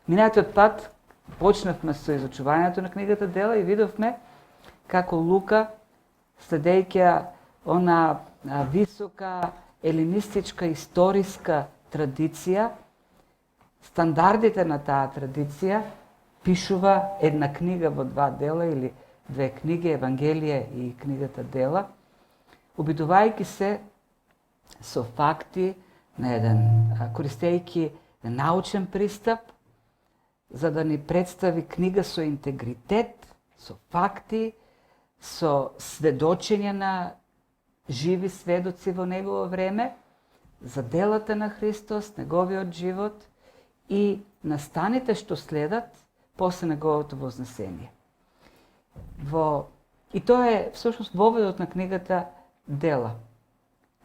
Минатиот пат почнавме со изучувањето на книгата Дела и видовме како Лука, следејќи она висока елинистичка историска традиција, стандардите на таа традиција, пишува една книга во два дела или две книги, Евангелие и книгата Дела, обидувајќи се со факти на еден, користејќи научен пристап, за да ни представи книга со интегритет, со факти, со сведочење на живи сведоци во негово време, за делата на Христос, неговиот живот и настаните што следат после неговото вознесение. И тоа е всушност воведот на книгата Дела.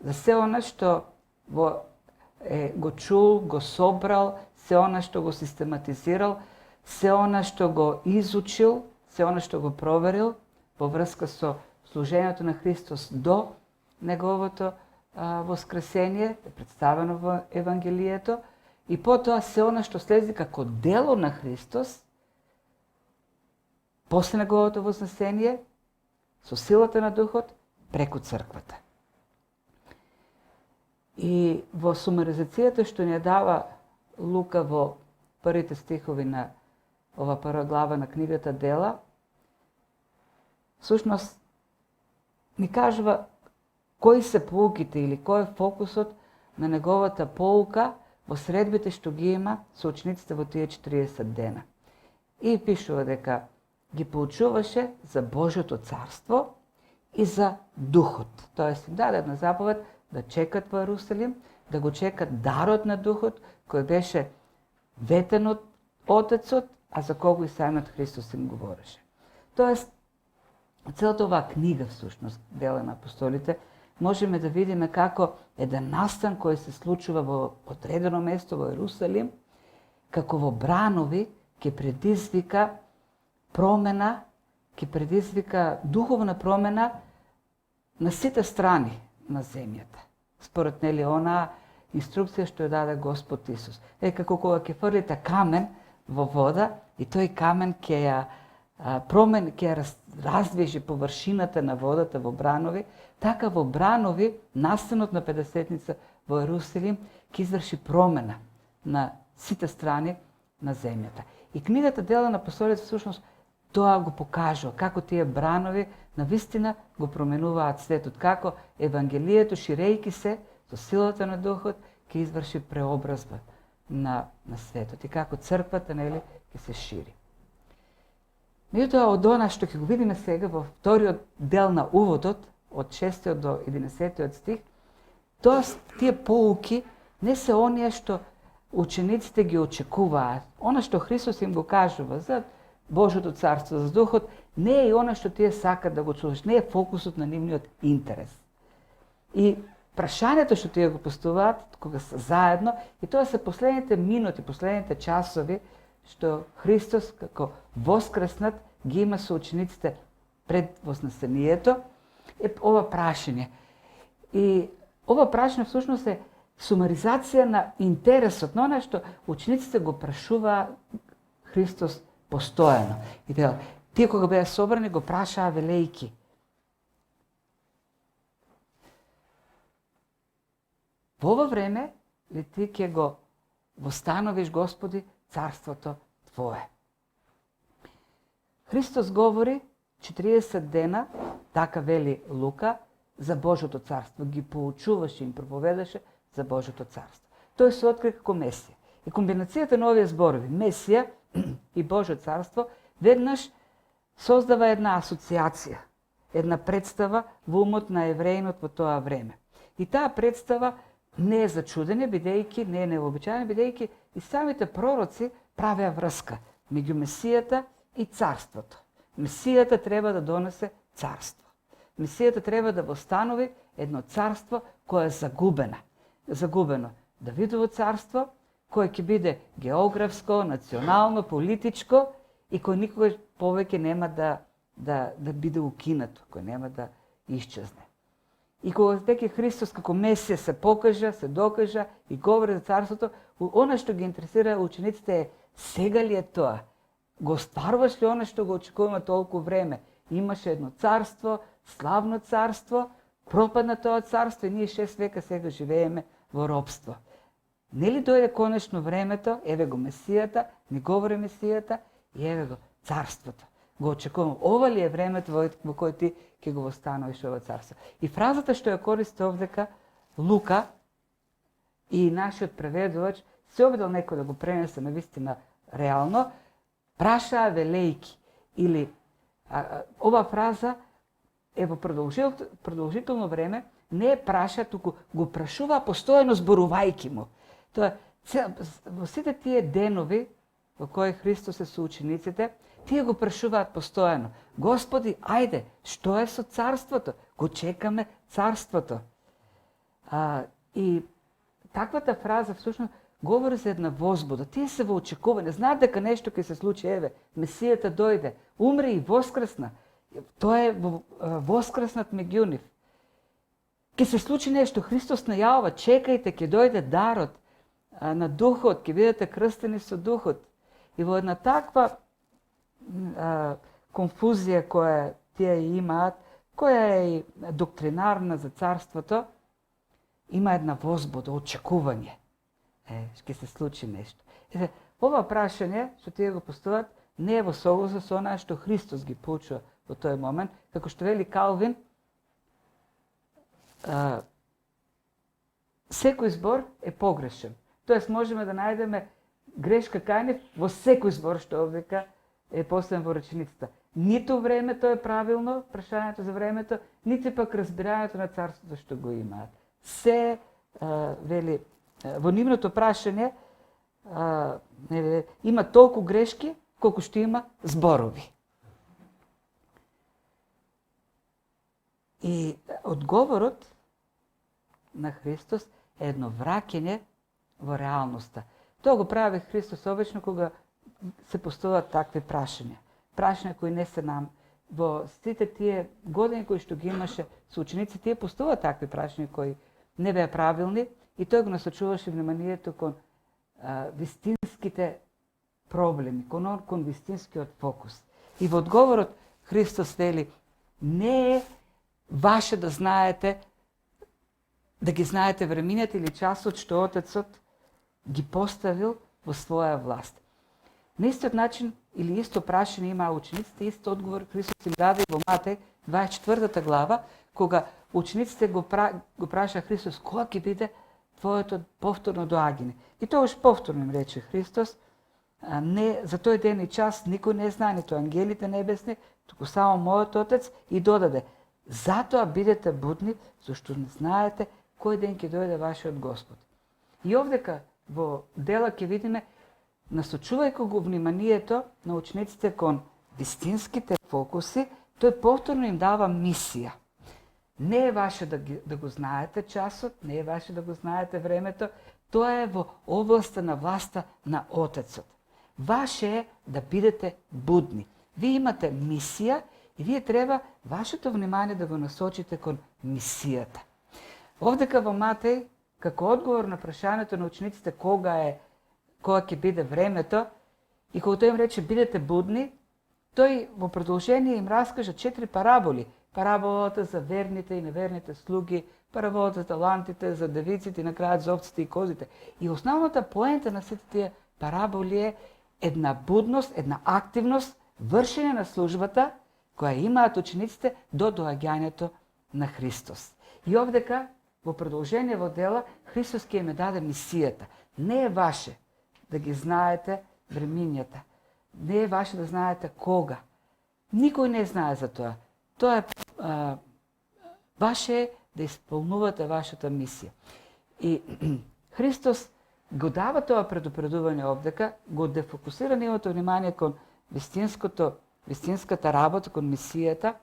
За се она што го чул, го собрал, се она што го систематизирал, се она што го изучил, се она што го проверил во врска со служењето на Христос до неговото воскресение, представено во Евангелието, и потоа се она што следи како дело на Христос после неговото вознесение, со силата на Духот, преку црквата. И во сумаризацијата што ни дава Лука во првите стихови на ова прва глава на книгата Дела, всушност ни кажува кои се поуките или кој е фокусот на неговата поука во средбите што ги има со учениците во тие 40 дена. И пишува дека ги поучуваше за Божјото царство и за Духот. Тоест им даде една заповед да чекат во Ерусалим, да го чекат дарот на Духот, кој беше ветен од Отецот, а за кого и самиот Христос им говореше. Тоест, целата оваа книга, всушност, Дела на апостолите, можеме да видиме како еден настан кој се случува во одредено место во Ерусалим, како во бранови ќе предизвика промена, ќе предизвика духовна промена на сите страни на земјата. Според нели онаа инструкција што ја даде Господ Исус. Како кога ќе фрлите камен во вода и тој камен ќе ја раздвижи површината на водата во бранови, така во бранови настанот на Педесетница во Ерусалим ќе изврши промена на сите страни на земјата. И книгата Дела на апостолите всушност тоа го покажува, како тие бранови навистина го променуваат светот, како Евангелието, ширејќи се со силата на Духот, ќе изврши преобразба на светот и како црквата нели ќе се шири. Меѓутоа, од она што ќе го видиме сега во вториот дел на уводот, од 6 до 11 стих, тоа тие поуки не се оние што учениците ги очекуваат. Она што Христос им го кажува за Божјото царство, за Духот, не е и она што тие сакат да го чуеш, не е фокусот на нивниот интерес. И прашањето што тие го поставуваат кога се заедно, и тоа се последните минути, последните часови што Христос како воскреснат ги има со учениците пред вознесението, е ова прашање. И ова прашање всушност е сумаризација на интересот на она што учениците го прашуваа Христос постојано. И тие кога беа собрани го прашаа велејки: во ова време ли ти ќе го востановиш, Господи, царството Твое? Христос говори 40 дена, така вели Лука, за Божјото царство. Ги поучуваше, им проповедаше за Божјото царство. Тој се откри како Месија. И комбинацијата на овие зборови, Месија и Божјо царство, веднаш создава една асоциација, една представа во умот на евреинот во тоа време. И таа представа не е зачудење, бидејќи не е невообичаена, бидејќи и самите пророци правеа врска меѓу Месијата и царството. Месијата треба да донесе царство. Месијата треба да востанови едно царство кое е загубено. Давидово царство, кое ќе биде географско, национално, политичко и кој никогаш повеќе нема да биде укинато, кој нема да исчезне. И кога веќе Христос како Месија се покажа, се докажа и говори за царството, она што ги интересира учениците е Сега ли е тоа? Го остваруваш ли оно што го очекуваме толку време? Имаше едно царство, славно царство, пропадна тоа царство и ние 6 века сега живееме во робство. Нели дојде конечно времето, еве го Месијата, ни говори Месијата и еве го царството. Го очекуваме. Ова ли е времето во кој ти ќе го востановиш ова царство? И фразата што ја користи овдека Лука и нашиот преведувач се обидел некој да го пренесе на вистина реално, прашаа велејки. Или ова фраза е во продолжително време не е праша, туку го прашува постојано зборувајки му. Тоа во сите тие денови во кои Христос е со учениците, тие го прашуваат постојано. Господи, ајде, што е со царството? Го чекаме царството. И таквата фраза всушност говори за една возбуда. Тие се во очекување, знаат дека нешто ќе се случи, еве, Месијата дојде, умре и воскресна. Тоа е воскреснат меѓу нив. Ќе се случи нешто, Христос најавува, чекајте, ќе дојде дарот на Духот, ќе бидете крстени со Духот. И во една таква конфузија која тие имаат, која е и доктринарна за царството, има една возбуда, очекување. Ќе се случи нешто. Ова прашање што тие го постават не е во согласност со она што Христос ги поучува во тој момент, како што вели Калвин, секој збор е погрешен. Тоест можеме да најдеме грешка кај нив во секој збор што овдека е поставен во реченицата. Ниту времето е правилно, прашањето за времето, нити пак разбирањето на царството што го имаат. Се вели во нивното прашање има толку грешки колку што има зборови. И одговорот на Христос е едно враќање во реалноста. Тоа го прави Христос обично кога се поставуваат такви прашања. Прашања кои не се нам. Во сите тие години кои што ги имаше со ученици, тие поставуваат такви прашања кои не беа правилни и тој го насочуваше вниманието кон вистинските проблеми, кон вистинскиот фокус. И во одговорот Христос вели, не е ваше да знаете, да ги знаете времињата или часот што Отецот ги поставил во своја власт. На истиот начин или исто прашање има учениците, исто одговор Христос им даде во Матеј 24 глава, кога учениците го праша Христос кога ќе биде твоето повторно доаѓање. И тогаш повторно им рече Христос, не за тој ден и час никој не знае, ниту ангелите небесни, туку само мојот Отец, и додаде, затоа бидете будни, зашто не знаете кој ден ќе дојде вашиот Господ. И овдека во дела ќе видиме, насочувајќи го вниманието на учениците кон вистинските фокуси, тој повторно им дава мисија. Не е ваше да го знаете часот, не е ваше да го знаете времето, тоа е во областа на власта на Отецот. Ваше е да бидете будни. Вие имате мисија и вие треба вашето внимание да го насочите кон мисијата. Овдека во Матеј, како одговор на прашањето на учениците кога ќе биде времето, и кога тој им рече бидете будни, тој во продолжение им раскажа 4 параболи. Параболата за верните и неверните слуги, параболата за талантите, за девиците и на крајот за овците и козите. И основната поента на сите тие параболи е една будност, една активност, вршење на службата која имаат учениците до доаѓањето на Христос. И овдека во продолжение во дела Христос ќе им даде мисијата. Не е ваше да ги знаете времињата. Не е ваше да знаете кога. Никој не знае за тоа. Тоа е ваше е да исполнувате вашата мисија. И Христос го дава тоа предупредување овдека, го дефокусира нивото внимание кон вистинската работа, кон мисијата,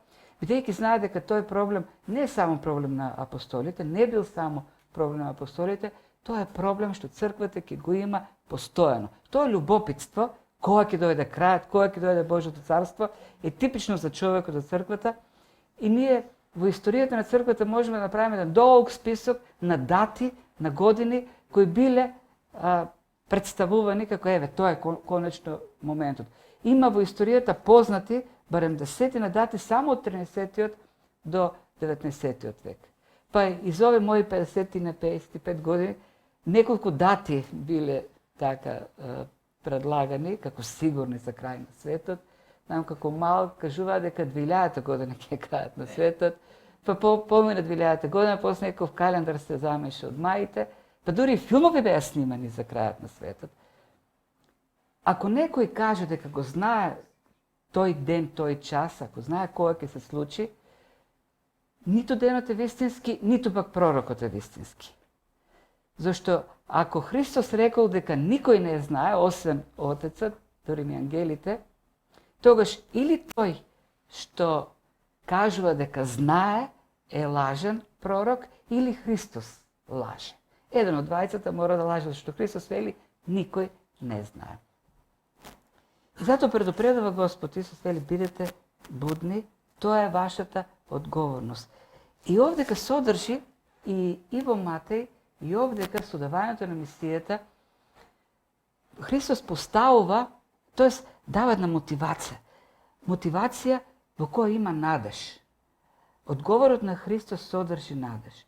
бидејќи знае дека тој проблем не е само проблем на апостолите, не бил само проблем на апостолите, тоа е проблем што црквата ќе го има постојано. Тоа љубопитство, кога ќе дојде крајот, кога ќе дојде Божјото царство, е типично за човекот, за црквата. И ние во историјата на црквата можеме да направиме еден долг список на дати, на години кои биле представувани како тоа е конечно моментот. Има во историјата познати барем 10 дати само од 13 до 19 век. Па из овие мои 50 на 55 години неколку дати биле така предлагани како сигурни за крај на светот. Знам како мал кажуваа дека 2000 година ќе крајат на светот. Па помина 2000 година, после некој календар се замеша од маите, па дури филмови беа снимани за крајот на светот. Ако некој каже дека го знае тој ден, тој час, ако знае кога ќе се случи, ниту денот е вистински, ниту пак пророкот е вистински. Зашто ако Христос рекол дека никој не знае, освен Отецот, дури и ангелите, тогаш или тој што кажува дека знае е лажен пророк, или Христос лаже. Еден од двајцата мора да лаже, зашто Христос вели никој не знае. И затоа предупредува Господ Исус, вели бидете будни, тоа е вашата одговорност. И овдека содржи и во Матеј, и овдека со давањето на мисијата, Христос поставува, тоест дава една мотивација. Мотивација во која има надеж. Одговорот на Христос содржи надеж.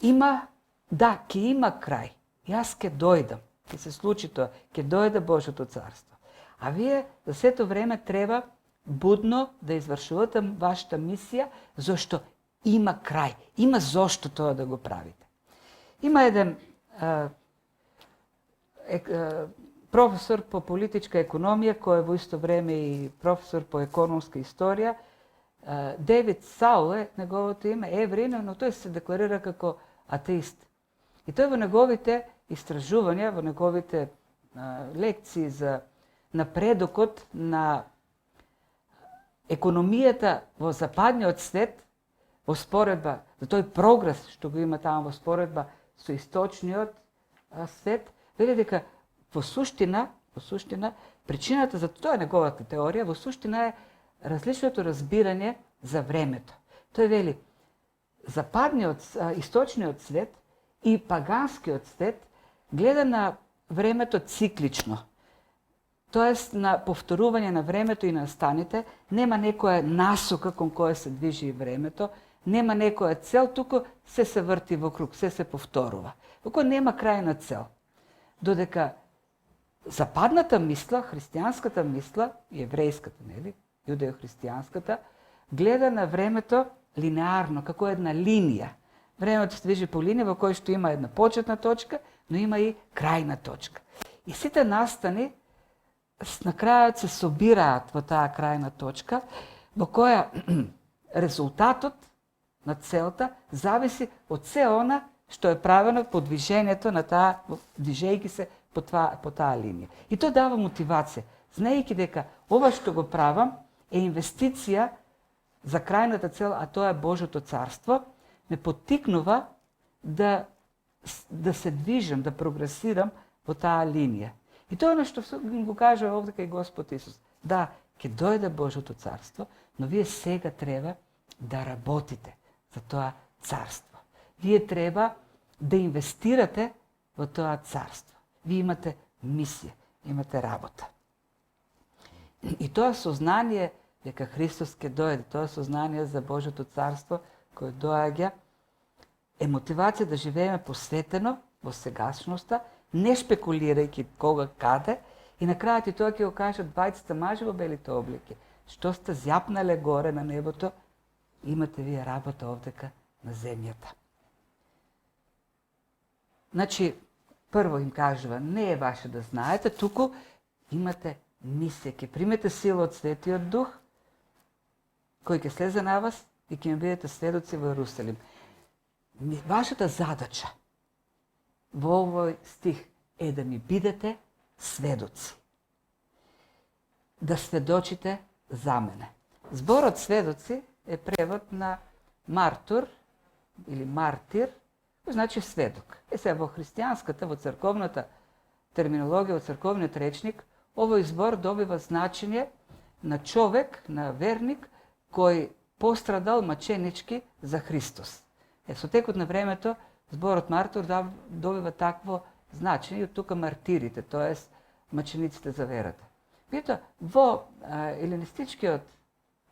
Има, да, ќе има крај. Јас ќе дојдам, ќе се случи тоа, ќе дојде Божјото царство. А вие за сето време треба будно да извршувате вашата мисија, зашто има крај. Има зошто тоа да го правите. Има еден професор по политичка економија, кој е во исто време и професор по економска историја, Девид Саул е неговото име, евреин, но тој се декларира како атеист. И тој во неговите истражувања, во неговите лекции за напредокот на економијата во западниот свет, во споредба, за тој прогрес што го има таму во споредба со источниот свет, вели дека во суштина, причината за тоа е неговата теорија, во суштина е различното разбирање за времето. Тој вели, западниот, источниот свет и паганскиот свет гледа на времето циклично. Тоест на повторување на времето и на станите, нема некоја насока кон која се движи времето, нема некоја цел, туку се врти во круг, се повторува. Туку нема крајна цел. Додека западната мисла, христијанската мисла, и еврејската, нели, јудео-христијанската, гледа на времето линеарно, како една линија. Времето се движи по линија во која што има една почетна точка, но има и крајна точка. И сите настани на крајот се собираат во таа крајна точка, во која резултатот на целта зависи од се она што е правено по движењето на таа, движејќи се по таа линија. И тоа дава мотивација, знаејќи дека ова што го правам е инвестиција за крајната цел, а тоа е Божјото царство, ме поттикнува да се движам, да прогресирам во таа линија. И тоа нешто го кажува овдека и Господ Исус. Да, ќе дојде Божјото царство, но вие сега треба да работите за тоа царство. Вие треба да инвестирате во тоа царство. Вие имате мисија, имате работа. И тоа сознание дека Христос ќе дојде, тоа сознание за Божјото царство кој доаѓа, е мотивација да живееме посветено во сегашноста, не шпекулирајќи кога, каде, и на крајот и тоа ќе го кажат двајцата мажи во белите облики. Што сте зјапнале горе на небото, имате вие работа овдека на земјата. Значи, прво им кажува, не е ваше да знаете, туку имате мисија, ќе примете сила од Светиот Дух, кој ќе слезе на вас и ќе ми бидете сведоци во Јерусалим. Вашата задача во овој стих е да ми бидете сведоци. Да сведочите за мене. Зборот сведоци е превод на мартур или мартир, значи сведок. Сега во христијанската, во црковната терминологија, во црковниот речник, овој збор добива значење на човек, на верник, кој пострадал маченички за Христос. Со текот на времето, зборот мартур добива такво значење, и од тука мартирите, т.е. мачениците за верата. Меѓутоа, во еленистичкиот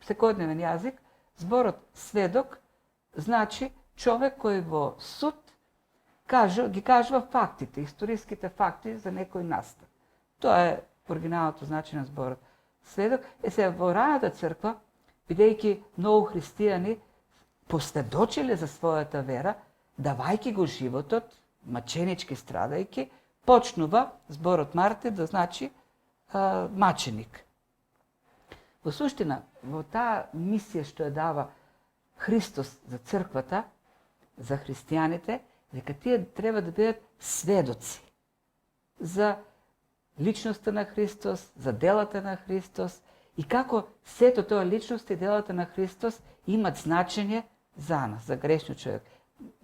секојдневен јазик, зборот сведок значи човек кој во суд ги кажува фактите, историските факти за некој настан. Тоа е оригиналното значење на зборот сведок. Сега во раната црква, бидејќи многу христијани посведочиле за својата вера, давајќи го животот, маченички страдајќи, почнува зборот мартир да значи маченик. Во суштина, во таа мисија што ја дава Христос за црквата, за христијаните, дека тие треба да бидат сведоци за личноста на Христос, за делата на Христос и како сето тоа личност и делата на Христос имат значење за нас, за грешниот човек,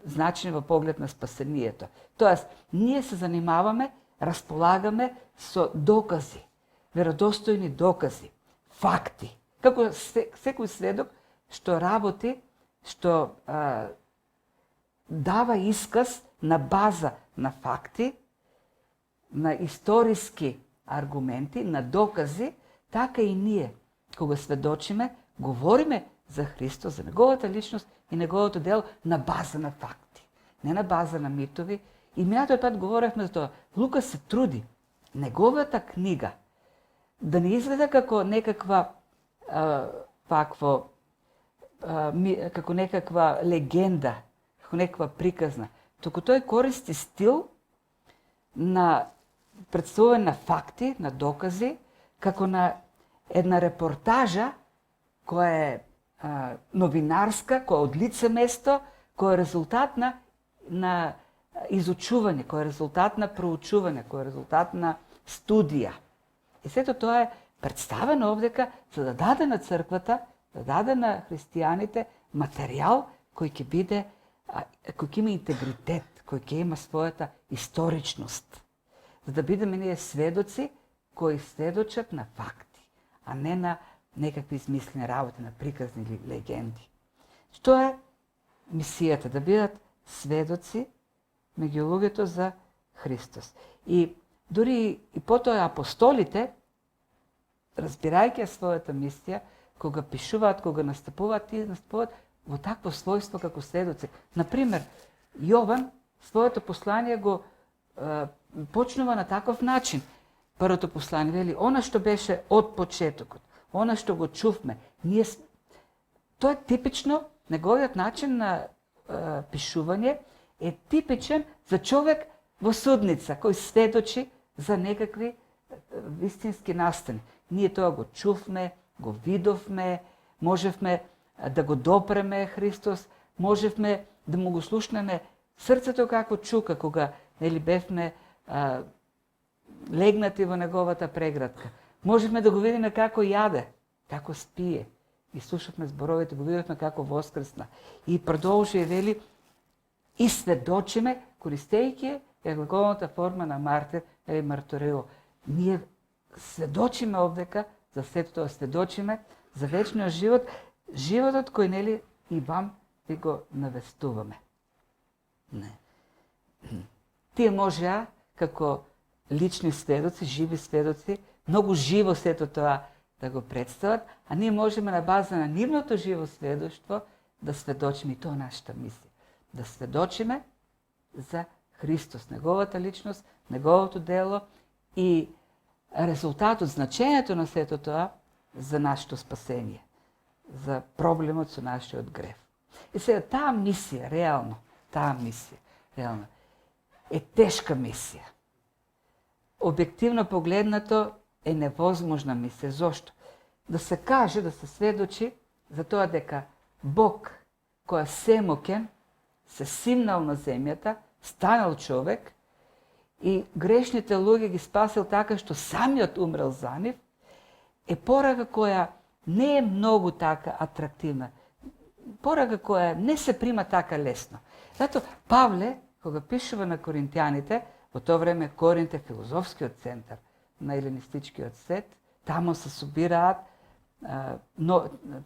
значење во поглед на спасението. Тоест, ние се занимаваме, располагаме со докази, веродостојни докази, факти. Како секој сведок што работи, што дава исказ на база на факти, на историски аргументи, на докази, така и ние, кога сведочиме, говориме за Христос, за неговата личност и неговото дело на база на факти, не на база на митови. И минатиот пат говоревме за тоа. Лука се труди неговата книга да не изгледа како некаква како некаква легенда, како некаква приказна, туку тој користи стил на представување на факти, на докази, како на една репортажа која е новинарска, која е од лице место, која е резултат на изучување, која е резултат на проучување, која е резултат на студија. И сето тоа е представено овдека за да даде на црквата, да даде на христијаните материјал кој ќе биде, кој ќе има интегритет, кој ќе има својата историчност. За да бидеме ние сведоци кои сведочат на факти, а не на некакви измислени работи, на приказни или легенди. Што е мисијата? Да бидат сведоци меѓу луѓето за Христос. И дури и потоа апостолите, разбирајќи својата мисија, кога пишуваат, кога настапуваат, тие настапуваат во такво својство како сведоци. Например, Јован своето послание го почнува на таков начин. Првото послание вели, она што беше од почетокот, она што го чувме. Тоа е типично, неговиот начин на пишување е типичен за човек во судница, кој сведочи за некакви вистински настани. Ние тоа го чувме, го видовме, можевме да го допреме Христос, можевме да му го слушнеме срцето како чука, кога бевме легнати во неговата преградка. Можевме да го видиме како јаде, како спие. И слушавме зборовите, го видовме како воскресна. И продолжи и вели, и сведочиме, користејќи глаголната форма на мартир или мартирео. Ние сведочиме овдека, за сето тоа сведочиме, за вечниот живот, животот кој и вам ви го навестуваме. Не. Тие можеа, како лични сведоци, живи сведоци, многу живо сето тоа да го представат, а ние можеме на база на нивното живо сведоштво да сведочиме, и тоа нашата мисија. Да сведочиме за Христос, неговата личност, неговото дело и резултатот, значењето на сето тоа за нашето спасение, за проблемот со нашиот грев. И сега таа мисија, реално, е тешка мисија. Објективно погледнато е невозможна мисија. Зошто? Да се каже, да се сведочи за тоа дека Бог, кој е семоќен, се симнал на земјата, станал човек и грешните луѓе ги спасил така што самиот умрел за нив, е порака која не е многу така атрактивна. Порака која не се прима така лесно. Зато Павле, кога пишува на коринтијаните, во тоа време Коринт е филозофскиот центар на еленистичкиот свет, таму се собираат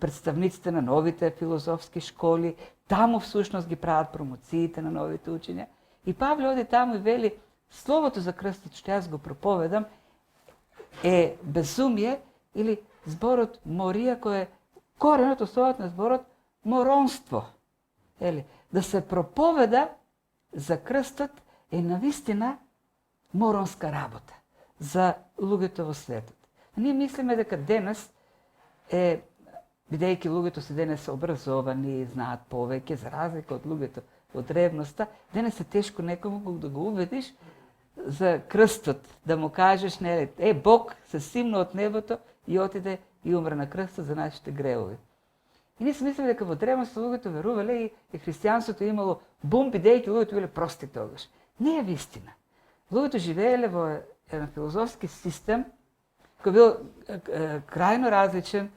представниците на новите филозофски школи, таму всушност ги прават промоциите на новите учења. И Павле оди таму и вели, Словото за крстот, што јас го проповедам, е безумие или зборот морија, кој е коренот, основата на зборот моронство. Да се проповеда за крстот е навистина моронска работа за луѓето во светот. Ние мислиме дека денес бидејќи луѓето се денес образовани, знаат повеќе, за разлика од луѓето во древноста, денес е тешко некому да го убедиш за крстот, да му кажеш, Бог се симна од небото и отиде и умре на крстот за нашите гревови. И ние се мислиме дека во древноста луѓето верувале и христијанството имало бум, бидејќи луѓето биле прости тогаш. Не е вистина. Луѓето живееле во еден филозофски систем кој бил крајно различен,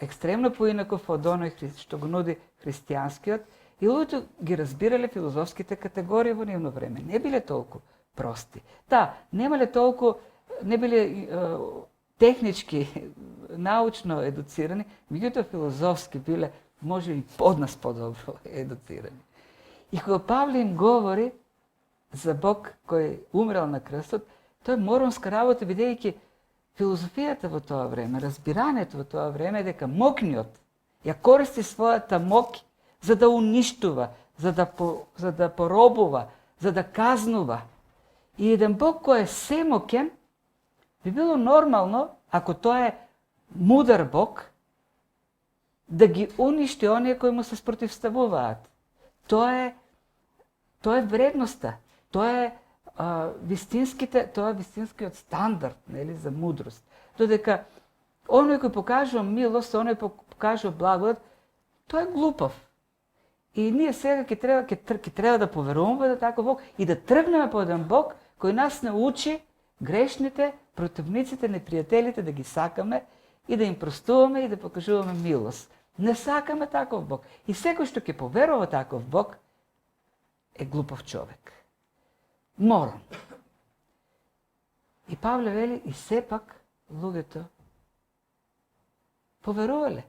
екстремно поинаков од оној што го нуди христијанскиот, и луѓето ги разбирале филозофските категории во нивно време. Не биле толку прости. Да, не биле технички, научно едуцирани, меѓутоа филозофски биле, може и од нас подобро едуцирани. И кога Павле им говори за Бог кој умрел на крстот, тоа е моронска работа, бидејќи филозофијата во тоа време, разбирањето во тоа време е дека мокниот ја користи својата мок за да уништува, за да поробува, за да казнува. И еден Бог кој е семокен, би било нормално, ако тоа е мудар Бог, да ги уништи оние кои му се спротивставуваат. Тоа е вредноста, тоа е вистинскиот стандард, нели, за мудрост. Додека оној кој покажува милост, оној кој покажува благодат, тоа е глупав. И ние сега ќе треба да поверуваме во таков Бог и да тргнеме по еден Бог кој нас научи грешните, противниците, непријателите да ги сакаме и да им простуваме и да покажуваме милост. Не сакаме таков Бог. И секој што ќе поверува таков Бог е глупав човек. Морон. И Павле вели, и сепак луѓето поверувале.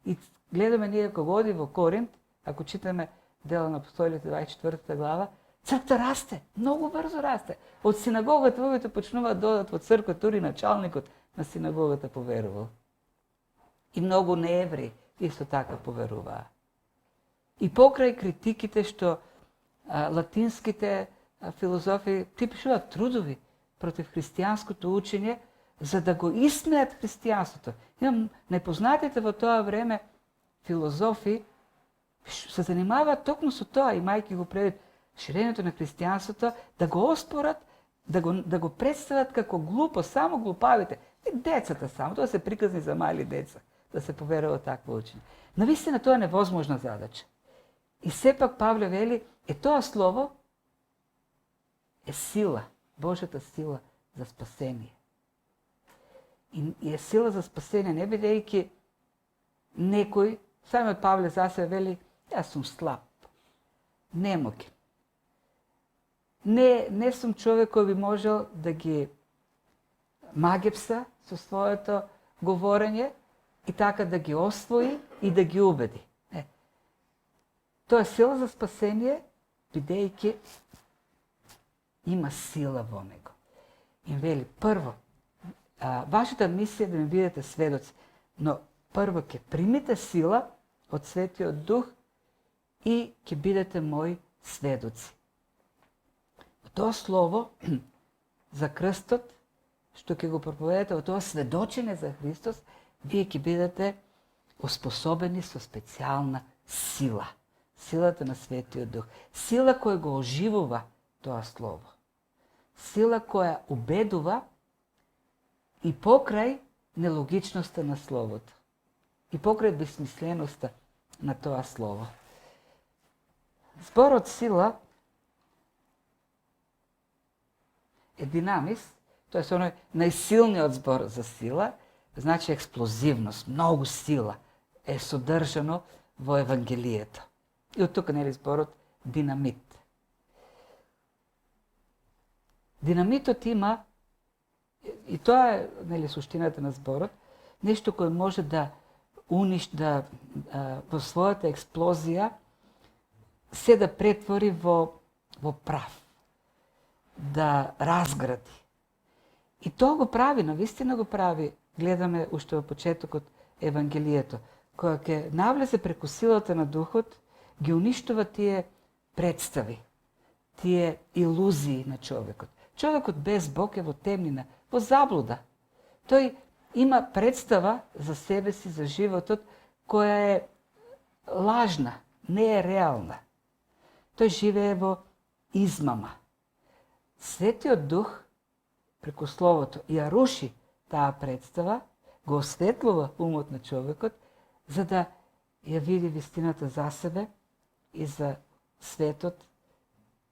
И гледаме ние кога оди во Коринт, ако читаме Дела на апостолите 24 глава, црквата расте, многу брзо расте. Од синагогата луѓето почнуваат да одат во црква, тури началникот на синагогата поверувал. И многу неевреи исто така поверуваа. И покрај критиките што латинските филозофи пишуваат трудови против христијанското учење, за да го исмеат христијанството. Имам непознатите во тоа време филозофи се занимаваат токму со тоа, имајќи го предвид ширењето на христијанството, да го оспорат, да го представат како глупо, само глупавите, и децата само, тоа се приказни за мали деца, да се поверува такво учење. Навистина тоа е невозможна задача. И сепак Павле вели, тоа слово е сила, Божјата сила за спасение. И е сила за спасение, не бидејќи некој, самиот Павле за себе вели, јас сум слаб, немокен. Не сум човек кој би можел да ги магепса со своето говорење и така да ги освои и да ги убеди. Тоа е сила за спасение, бидејќи има сила во него. И вели, прво, вашата мисија е да ми бидете сведоци, но прво ќе примите сила од Светиот Дух и ќе бидете мои сведоци. Тоа слово за крстот, што ќе го проповедате, во тоа сведочење за Христос, вие ќе бидете оспособени со специјална сила. Силата на Светиот Дух. Сила која го оживува тоа слово. Сила која убедува и покрај нелогичноста на словото. И покрај безсмисленоста на тоа слово. Зборот сила е динамис, тоа е оној најсилниот збор за сила, значи експлозивност, многу сила е содржано во Евангелието. И од тука нели зборот динамит. Динамитот има, и тоа е нели суштината на зборот, нешто кое може да уништа во својата експлозија се да претвори во прав. да разгради. И тоа го прави, навистина го прави, гледаме уште во почетокот Евангелието, која ќе навлезе преку силата на Духот, ги уништува тие представи, тие илузии на човекот. Човекот без Бог е во темнина, во заблуда. Тој има представа за себе си, за животот, која е лажна, не е реална. Тој живее во измама. Светиот Дух, преку Словото, ја руши таа представа, го осветлува умот на човекот, за да ја види вистината за себе и за светот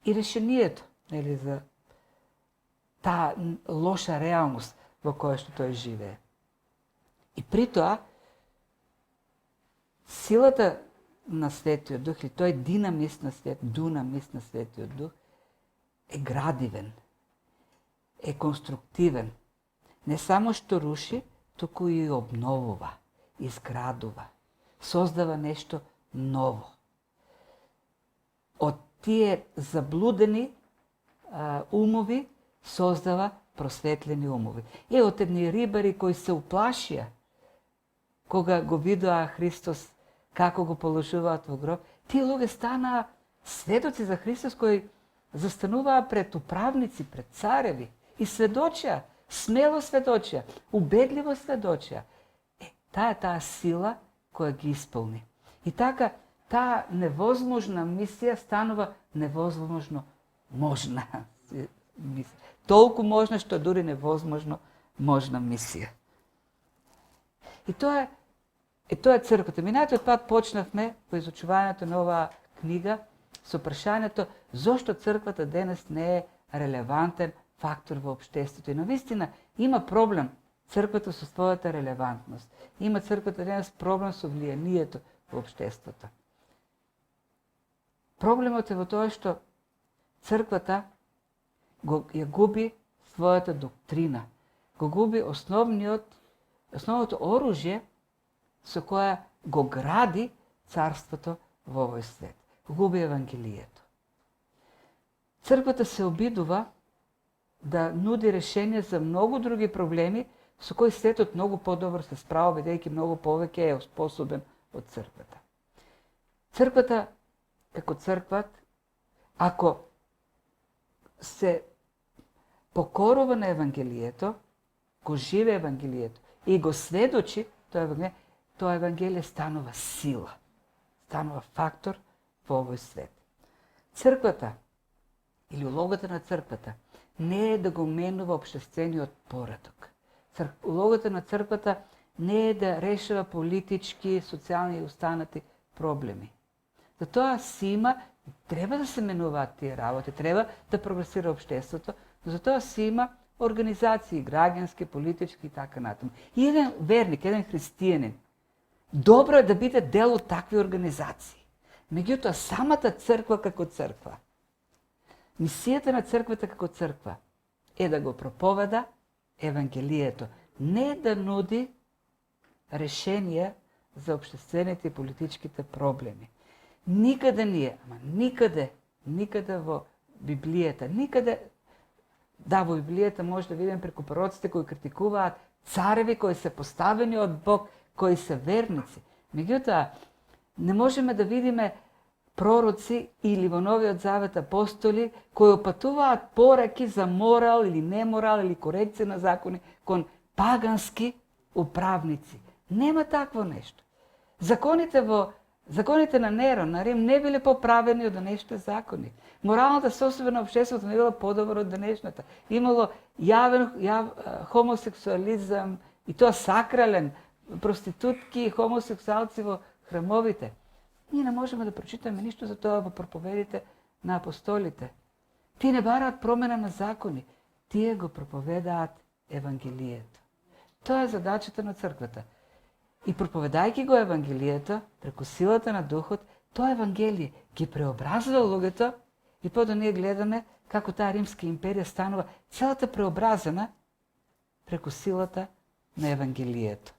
и решението, нели, за таа лоша реалност во која што тој живее. И при тоа, силата на Светиот Дух, или тој дунамис на Светиот Дух, е градивен, е конструктивен. Не само што руши, туку и обновува, изградува, создава нешто ново. Од тие заблудени умови создава просветлени умови. Од едни рибари кои се уплашија кога го видоа Христос како го положуваат во гроб, тие луѓе станаа сведоци за Христос кои застануваа пред управници, пред цареви и сведочија, смело сведочија, убедливо сведочија. Таа е таа сила која ги исполни. И така, таа невозможна мисија станува невозможно можна мисија. Толку можна што дури невозможно можна мисија. И тоа е црквата. Минатиот пат почнавме во изучувањето на оваа книга со прашањето зошто црквата денес не е релевантен фактор во општеството. И навистина има проблем црквата со својата релевантност. Има црквата денес проблем со влијанието во општеството. Проблемот е во тоа што црквата ја губи својата доктрина, го губи основното оружје со која го гради царството во овој свет. Го губи Евангелието. Црквата се обидува да нуди решение за многу други проблеми со кои светот многу подобро се справа, бидејќи многу повеќе е способен од црквата. Црквата, како црква, ако се покорува на Евангелието, го живее Евангелието и го сведочи тоа Евангелие станува сила, станува фактор во овој свет. Црквата, или улогата на црквата, не е да го менува општествениот поредок. Улогата на црквата не е да решава политички, социјални и останати проблеми. Затоа си има, треба да се менуваат тие работи, треба да прогресира општеството, но затоа си има организации, граѓански, политички и така натаму. И еден верник, еден христијанин, добро е да биде дел од такви организации. Меѓутоа, самата црква како црква, мисијата на црквата како црква е да го проповеда Евангелието, не да нуди решенија за општествените и политичките проблеми. Никаде ние, никаде во Библијата, во Библијата може да видим преку пророците кои критикуваат цареви кои се поставени од Бог, кои се верници. Меѓутоа, не можеме да видиме пророци или во Новиот Завет апостоли кои опатуваат пораки за морал или неморал или корекција на закони кон пагански управници. Нема такво нешто. Законите на Нерон, на Рим, не биле поправени од денешните закони. Моралната состојба на општеството не била подобра од денешната. Имало јавен хомосексуализам, и тоа сакрален, проститутки и хомосексуалци во храмовите. Ние не можеме да прочитаме ништо за тоа во проповедите на апостолите. Тие не бараат промена на закони, тие го проповедаат Евангелието. Тоа е задачата на црквата. И проповедајќи го Евангелието, преку силата на Духот, тоа Евангелие ги преобразува луѓето и потоа ние гледаме како таа Римска империја станува целата преобразена преку силата на Евангелието.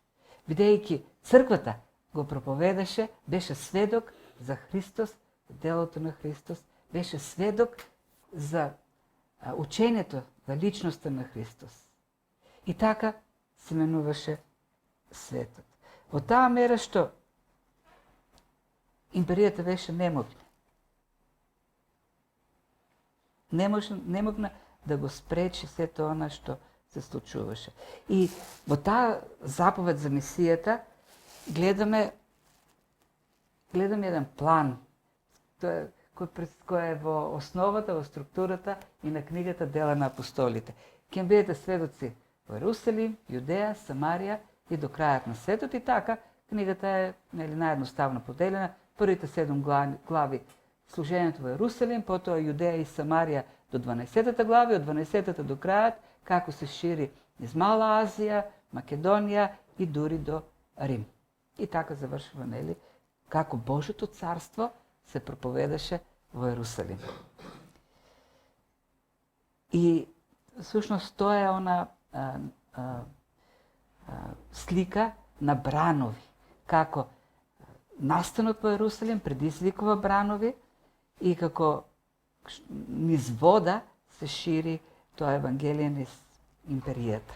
Бидејќи црквата го проповедаше, беше сведок за Христос, делото на Христос, беше сведок за учењето за личноста на Христос. И така се менуваше светот. Во таа мера што империјата беше немокна. Не могна да го спречи сето она што се случуваше. И во таа заповед за мисијата гледаме еден план кој е во основата, во структурата и на книгата Дела на апостолите. Ќе бидете сведоци во Ерусалим, Јудеја, Самарија и до крајот на светот. И така, книгата е наједноставно поделена. Првите 7 глави служењето во Ерусалим, потоа Јудеја и Самарија до 12-та глави, од 12-та до крајот, како се шири низ Мала Азија, Македонија и дури до Рим. И така завршува, нели, како Божјото царство се проповедаше во Ерусалим. И всушност тоа е она слика на бранови, како настанот во Ерусалим предизвикува бранови и како низ вода се шири тоа Евангелие низ империјата.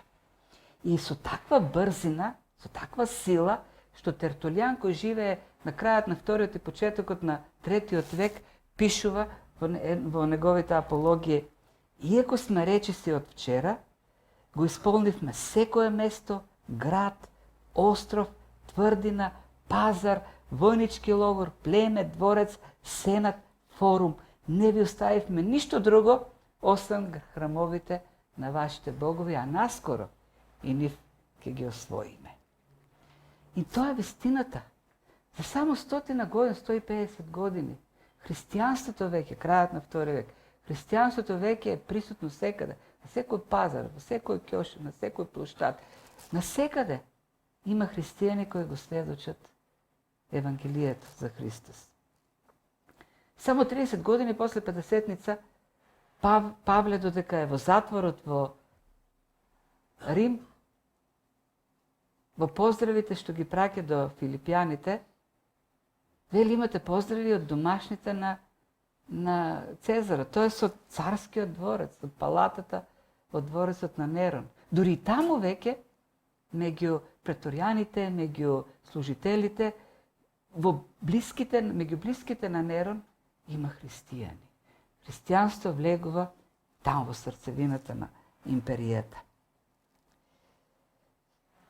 И со таква брзина, со таква сила, што Тертулијан, кој живее на крајот на вториот и почетокот на третиот век, пишува во неговите апологии: иако сме речиси од вчера, го исполнивме секое место, град, остров, тврдина, пазар, војнички логор, племе, дворец, сенат, форум. Не ви оставивме ништо друго, освен храмовите на вашите богови, а наскоро и нив ќе ги освоиме. И тоа е вистината. За само 100 години, 150 години, христијанството веќе, крајот на втори век, христијанството веќе е присутно секаде, на секој пазар, на секој ќош, на секој плоштад. Насекаде има христијани кои го сведочат Евангелието за Христос. Само 30 години после Педесетница, Павле, додека е во затворот во Рим, во поздравите што ги праќа до филипјаните, вели имате поздрави од домашните на Цезара, тоа со царскиот дворец, од палатата, од дворецот на Нерон. Дури и таму веќе, меѓу преторијаните, меѓу служителите, меѓу блиските на Нерон, има христијани. Христијанство влегува таму во срцевината на империјата.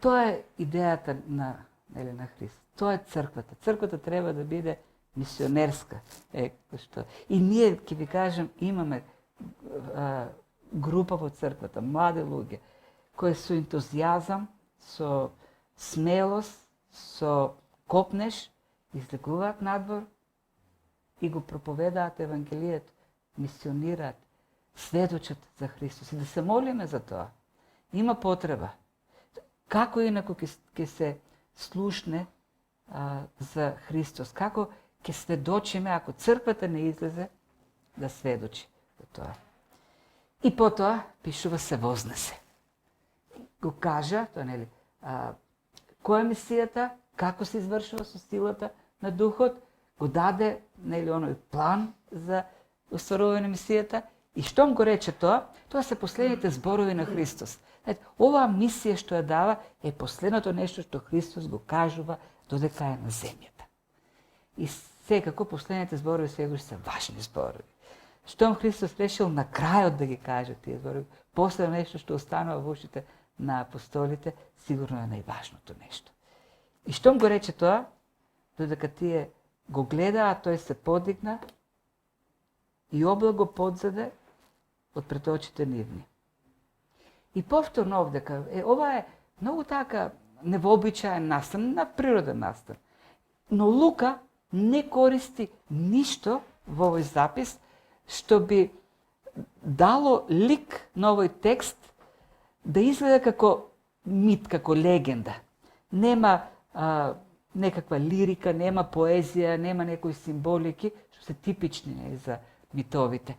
Тоа е идејата на Христ. Тоа е црквата. Црквата треба да биде мисионерска. И ние, ќе ви кажем, имаме група во црквата, млади луѓе, кои со ентузијазам, со смелост, со копнеш, излегуваат надвор и го проповедаат Евангелието, мисионираат, сведочат за Христос. И да се молиме за тоа. Има потреба. Како инако ќе се слушне за Христос? Како ќе сведочиме ако црквата не излезе да сведочи за тоа? И потоа пишува се вознесе. Го кажа, тоа нели, која е мисијата, како се извршува со силата на Духот, го даде, нели, оној план за остварување на мисијата. И штом го рече тоа се последните зборови на Христос. Оваа мисија што ја дава е последното нешто што Христос го кажува додека е на земјата. И секако последните зборови секогаш се важни зборови. Штом Христос решил на крајот да ги каже тие зборови, после нешто што останува во ушите на апостолите, сигурно е најважното нешто. И штом го рече тоа, додека тие го гледаа, тој се подигна и облак го подзаде од пред очите нивни. И повторно овдека, ова е многу така невообичаен настан, на природен настан. Но Лука не користи ништо во овој запис што би дало лик на овој текст да изгледа како мит, како легенда. Нема некаква лирика, нема поезија, нема некои символики што се типични за митовите.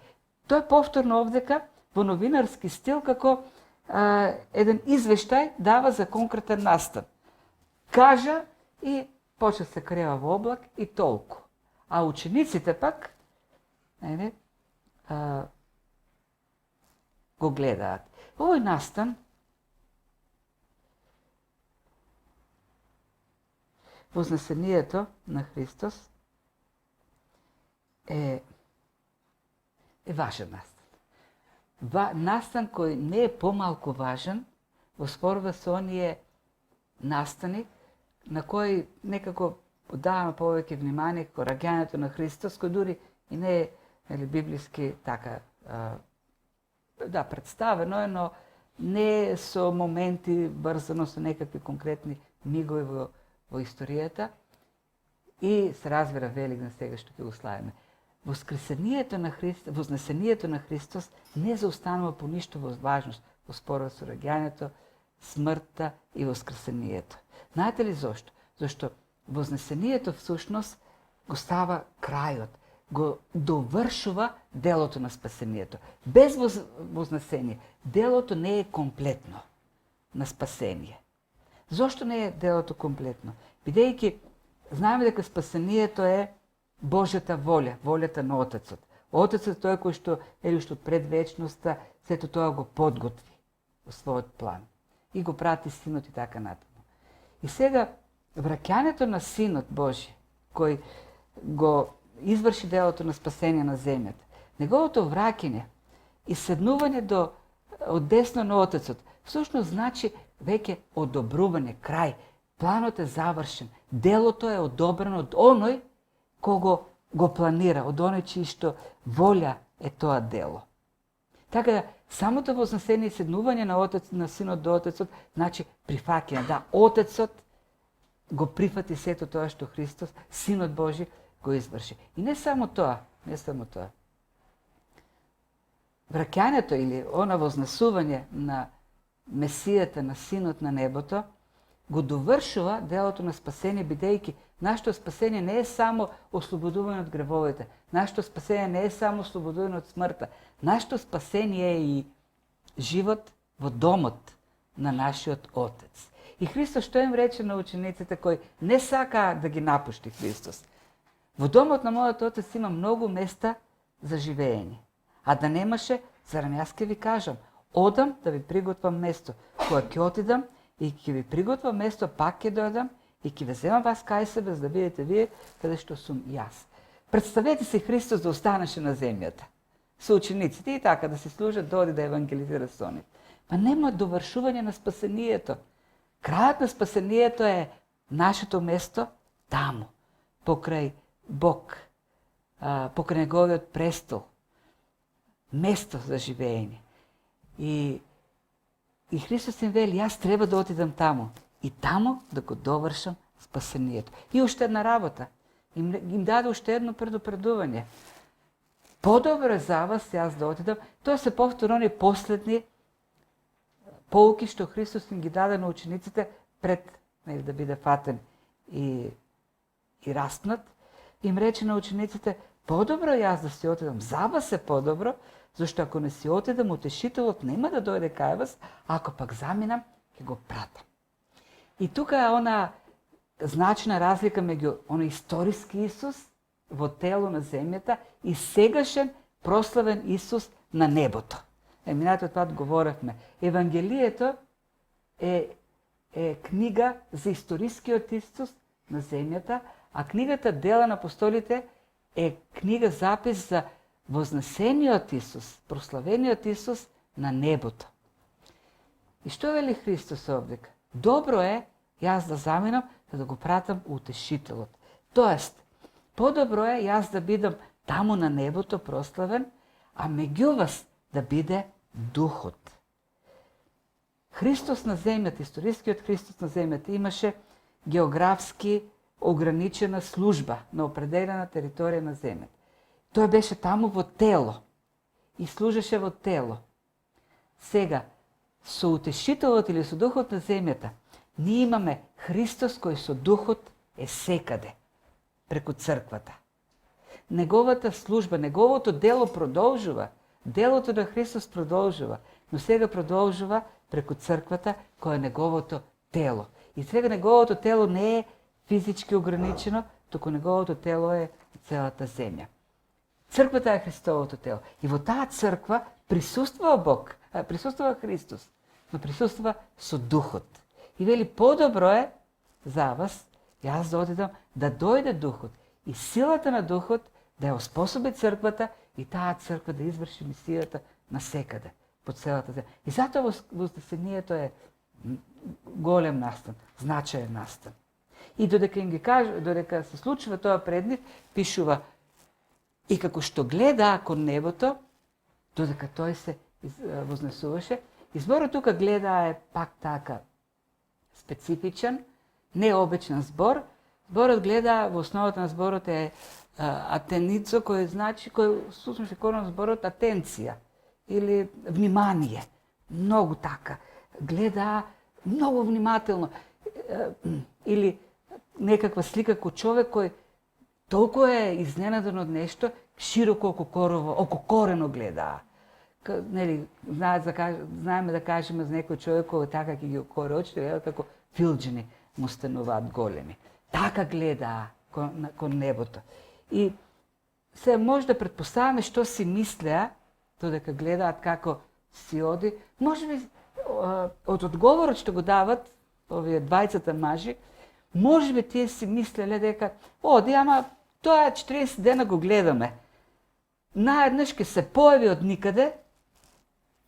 Тоа е повторно овдека во новинарски стил како еден извештај дава за конкретен настан. Кажа и почна се крева во облак и толку. А учениците пак го гледаат. Овој настан вознесението на Христос е важен настан. Настан кој не е помалку важен во спорва со оние настани на кои некако даваме повеќе внимание како раѓањето на Христос, кој дури и не е библиски така представено, но не со моменти врзано со некакви конкретни мигови во историјата и се разбира Великден сега што ќе го славиме. Вознесението на Христос не заустанува по ништо во важност во спорот со раѓањето, смртта и воскресението. Знаете ли зошто? Зашто вознесението всушност го става крајот, го довршува делото на спасението. Без вознесение делото не е комплетно на спасение. Зошто не е делото комплетно? Бидејќи знаеме дека спасението е Божјата волја, волјата на Отецот. Отецот тој кој што уште од предвечноста сето тоа го подготви во својот план и го прати Синот и така натаму. И сега враќањето на Синот Божи кој го изврши делото на спасение на земјата, неговото враќање и седнување од десно на Отецот, всушност значи веќе одобрување, крај. Планот е завршен. Делото е одобрено од оној кој го планира, од оној чии што волја е тоа дело. Така да, самото вознесение и седнување на Синот до Отецот значи прифаќање. Да, Отецот го прифати сето тоа што Христос, Синот Божи, го изврши. И не само тоа. Враќањето или она вознесување на Месијата, на Синот на небото, го довршува делото на спасение, бидејќи нашето спасение не е само ослободување од гревовите, нашето спасение не е само ослободување од смртта, нашето спасение е и живот во домот на нашиот Отец. И Христос што им рече на учениците кои не сакаа да ги напушти Христос? Во домот на мојот Отец има многу места за живење. А да немаше, зарем јас ќе ви кажам, одам да ви приготвам место. Кога ќе отидам и ќе ви приготвам место, пак ќе дојдам и ќе ве земам вас кај себе, за да видите вие каде што сум јас. Представете си Христос да останеше на земјата со учениците и така да се служат, дојде да евангелизира со нив. Па нема довршување на спасението. Крајот на спасението е нашето место таму, покрај Бог, покрај неговиот престол, место за живење. И Христос им вели, јас треба да отидам таму и таму да го довршам спасението. И уште една работа. Им даде уште едно предупредување. Подобро е за вас јас да отидам. Тоа се повтори они последни поуки што Христос им ги даде на учениците пред да биде фатен и распнат. Им рече на учениците, подобро јас да си отидам. За вас е подобро, зашто ако не си отидам, утешителот нема да дојде кај вас, ако пак заминам, ќе го пратам. И тука е она значна разлика меѓу оној историски Исус во тело на земјата и сегашен прославен Исус на небото. Минатиот пат говоревме. Евангелието е книга за историскиот Исус на земјата, а книгата Дела на апостолите е книга запис за вознесениот Исус, прославениот Исус на небото. И што вели Христос овдека? Добро е јас да заминам, за да го пратам утешителот. Тоест, подобро е јас да бидам таму на небото прославен, а меѓу вас да биде Духот. Христос на земјата, историскиот Христос на земјата имаше географски ограничена служба на определена територија на земјата. Тој беше таму во тело и служеше во тело. Сега, со утешителот или со Духот на земјата, ние имаме Христос кој со Духот е секаде, преку црквата. Неговата служба, неговото дело продолжува. Делото на Христос продолжува, но сега продолжува преку црквата која е неговото тело. И сега неговото тело не е физички ограничено, туку неговото тело е целата земја. Црквата е Христовото тело. И во таа црква присуствува Бог, присуствува Христос, но присуствува со Духот. И вели, подобро е за вас, јас да одидам, да дојде Духот и силата на Духот да ја оспособи црквата и таа црква да изврши мисијата насекаде, по целата земја. И затоа воскресението е голем настан, значаен настан. И додека им ги кажа, додека се случува тоа пред нив, пишува и како што гледаа кон небото, додека тој се вознесуваше, и зборот тука гледаа е пак така специфичен, необичен збор. Зборот гледаа, во основата на зборот е атеницо, кој значи, кој всушност е корен зборот атенција или внимание. Многу така. Гледаа многу внимателно. Или некаква слика кој човек кој толку е изненаден од нешто, широко око корено гледаа. Нели, знаеме да кажеме за некој човек кој така ќе ги окори очите, гледа како филџини му стануваат големи. Така гледаа кон небото. И се може да предпоставаме што си мислеа, додека гледаат како си оди. Може би од одговорот што го дават овие двајцата мажи, може би тие си мислеле дека оди, ама тоа 40 дена го гледаме. Наеднаш ќе се појави од никаде,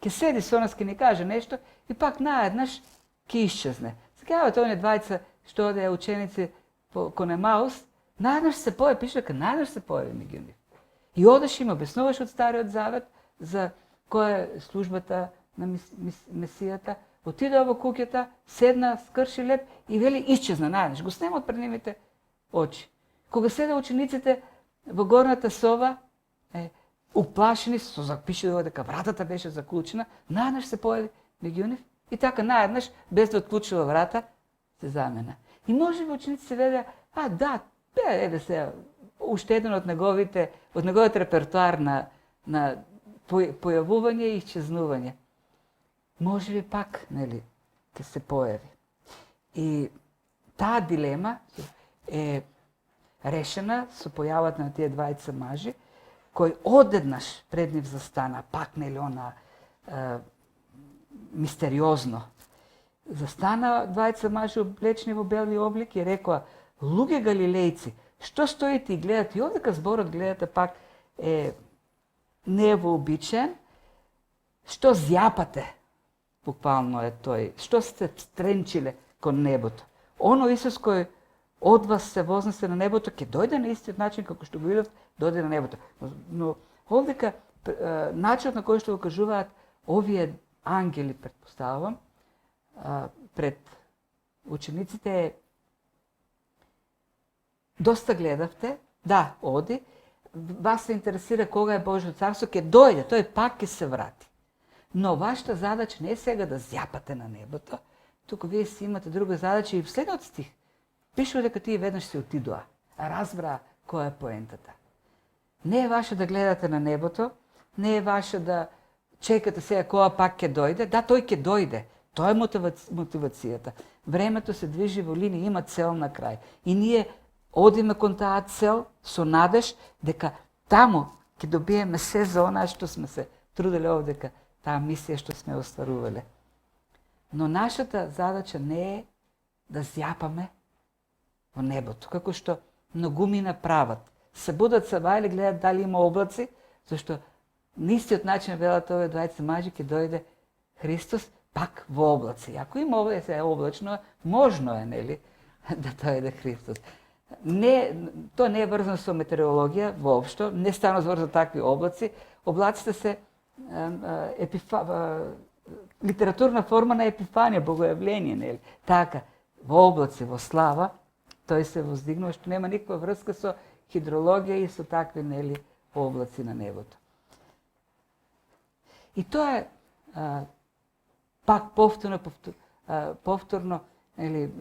ќе седи со нас, ќе ни каже нешто и пак наеднаш ќе исчезне. Сега оние двајца што одеа ученици кон Емаус, наеднаш се појави, пише дека наеднаш се појави меѓу нив. И одеше им обяснуваше од Стариот Завет за која е службата на Месијата, отидоа во куќата, седна, скрши леп и вели исчезна наеднаш, го снема од пред нивните очи. Кога седа учениците во горната соба, уплашени, со запишува дека вратата беше заклучена, наеднаш се појави меѓу нив и така наеднаш, без да отклучува врата, се замена. И може би ученици се ведеа, еве се, уште еден од неговиот репертуар на појавување и исчезнување. Може би пак, нели, ќе се појави. И таа дилема е решена со појавата на тие двајца мажи, кој одеднаш пред нив застана, пак, нели, она мистериозно. Застана двајца мажи облечени во бели облик и рекоа: луѓе галилејци, што стоите и гледате? И овдека зборот гледате пак е невообичен. Што зјапате? Буквално е тој. Што сте стренчиле кон небото? Оно Исус кој од вас се вознесе на небото, ќе дојде на истиот начин како што го видов, дојде на небото. Но овдека начинот на кој што го кажуваат овие ангели, претпоставувам, пред учениците е: доста гледавте, да, оди, вас се интересира кога е Божјо царство, ќе дојде, тој пак ќе се врати. Но вашата задача не е сега да зјапате на небото, туку вие си имате друга задача. И в следниот стих пишува дека тие веднаш се отидоа, разбраа која е поентата. Не е ваше да гледате на небото, не е ваше да чекате сега кога пак ќе дојде. Да, тој ќе дојде. Тоа е мотивацијата. Времето се движи во линија, има цел на крај. И ние одиме кон таа цел со надеж дека таму ќе добиеме се за онаа што сме се трудели овдека, таа мисија што сме остварувале. Но нашата задача не е да зјапаме во небото, како што многумина прават. Се будат саба или гледат дали има облаци, зашто на истиот начин велат овие двајца мажи ќе дојде Христос пак во облаци. Ако има облаци е облачно, можно е, нели, да дојде Христос. Тоа не е врзано со метеорологија воопшто, не стана збор за такви облаци. Облаците се литературна форма на епифанија, богојавление, нели? Така, во облаци, во слава, тој се воздигнува, што нема никаква врска со хидрологија и со такви, нели, облаци на небото. И тоа е пак повторно нели,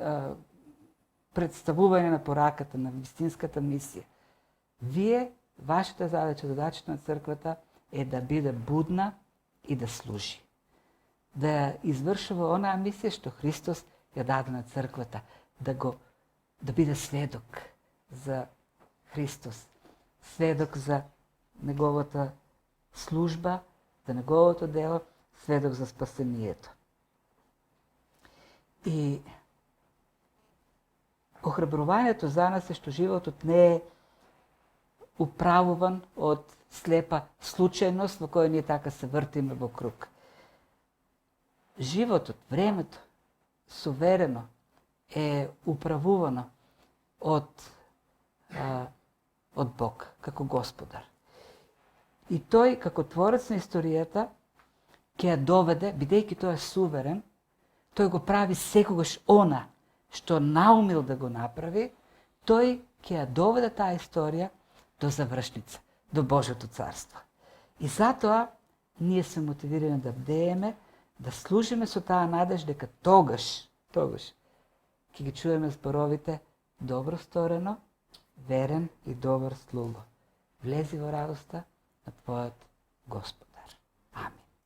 представување на пораката, на вистинската мисија. Вие, вашата задачата на црквата е да биде будна и да служи. Да извршува онаа мисија што Христос ја даде на црквата, да биде сведок за Христос, сведок за неговата служба, за неговото дело, сведок за спасението. И охрабрувањето за нас е што животот не е управуван од слепа случајност во која ние така се вртиме во круг. Животот, времето, суверено е управувано од Бог, како Господар. И тој, како творец на историјата, ќе ја доведе, бидејќи тој е суверен, тој го прави секогаш она што наумил да го направи, тој ќе ја доведе таа историја до завршница, до Божјото царство. И затоа ние се мотивираме да бдееме, да служиме со таа надеж дека тогаш ќе ги чуеме зборовите добро сторено, верен и добар слуго. Влези во радоста на твојот Господар. Амин.